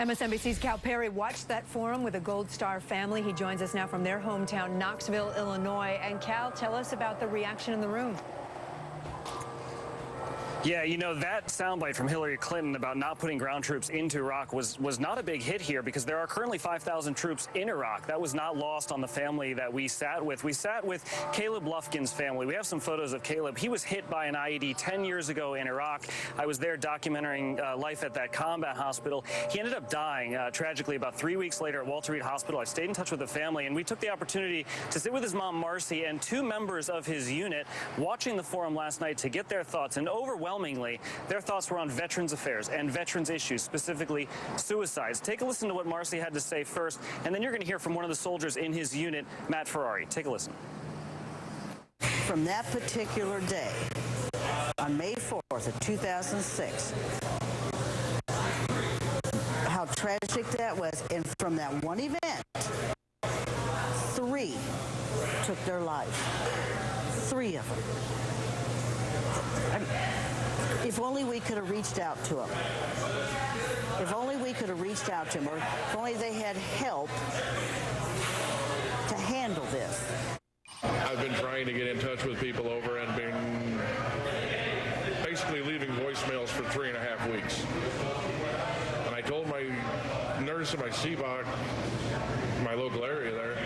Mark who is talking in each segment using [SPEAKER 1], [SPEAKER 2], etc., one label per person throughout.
[SPEAKER 1] MSNBC's Cal Perry watched that forum with the Gold Star family. He joins us now from their hometown, Knoxville, Illinois. And Cal, tell us about the reaction in the room.
[SPEAKER 2] Yeah, you know, that soundbite from Hillary Clinton about not putting ground troops into Iraq was not a big hit here because there are currently 5,000 troops in Iraq. That was not lost on the family that we sat with. We sat with Caleb Lufkin's family. We have some photos of Caleb. He was hit by an IED 10 years ago in Iraq. I was there documenting life at that combat hospital. He ended up dying tragically about 3 weeks later at Walter Reed Hospital. I stayed in touch with the family, and we took the opportunity to sit with his mom, Marcy, and two members of his unit watching the forum last night to get their thoughts. And overwhelmingly, their thoughts were on veterans affairs and veterans issues, specifically suicides. Take a listen to what Marcy had to say first, and then you're going to hear from one of the soldiers in his unit, Matt Ferrari. Take a listen.
[SPEAKER 3] From that particular day, on May 4th of 2006, how tragic that was, and from that one event, 3 took their life. 3 of them. If only we could have reached out to them. If only we could have reached out to them, or if only they had help to handle this.
[SPEAKER 4] I've been trying to get in touch with people over and been basically leaving voicemails for 3.5 weeks. And I told my nurse in my CBOC, my local area there,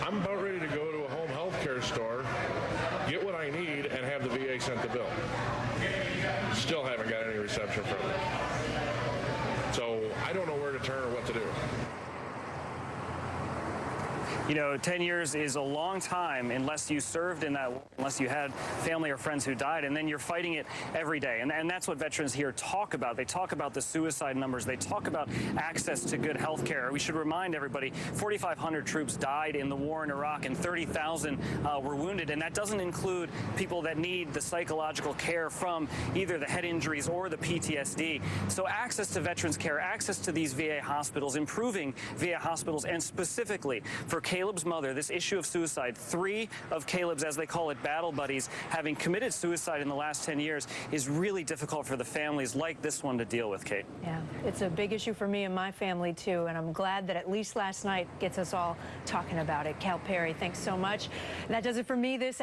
[SPEAKER 4] I'm about ready to go to a home health care store, get what I need, and have the VA sent the bill. Still haven't got any reception from it. So I don't know where to turn or what to do.
[SPEAKER 2] You know, 10 years is a long time unless you served in that, unless you had family or friends who died, and then you're fighting it every day. And that's what veterans here talk about. They talk about the suicide numbers. They talk about access to good health care. We should remind everybody, 4,500 troops died in the war in Iraq and 30,000 were wounded. And that doesn't include people that need the psychological care from either the head injuries or the PTSD. So access to veterans care, access to these VA hospitals, improving VA hospitals, and specifically for Caleb's mother, this issue of suicide, 3 of Caleb's, as they call it, battle buddies, having committed suicide in the last 10 years, is really difficult for the families like this one to deal with, Kate.
[SPEAKER 1] Yeah, it's a big issue for me and my family, too, and I'm glad that at least last night gets us all talking about it. Cal Perry, thanks so much. That does it for me this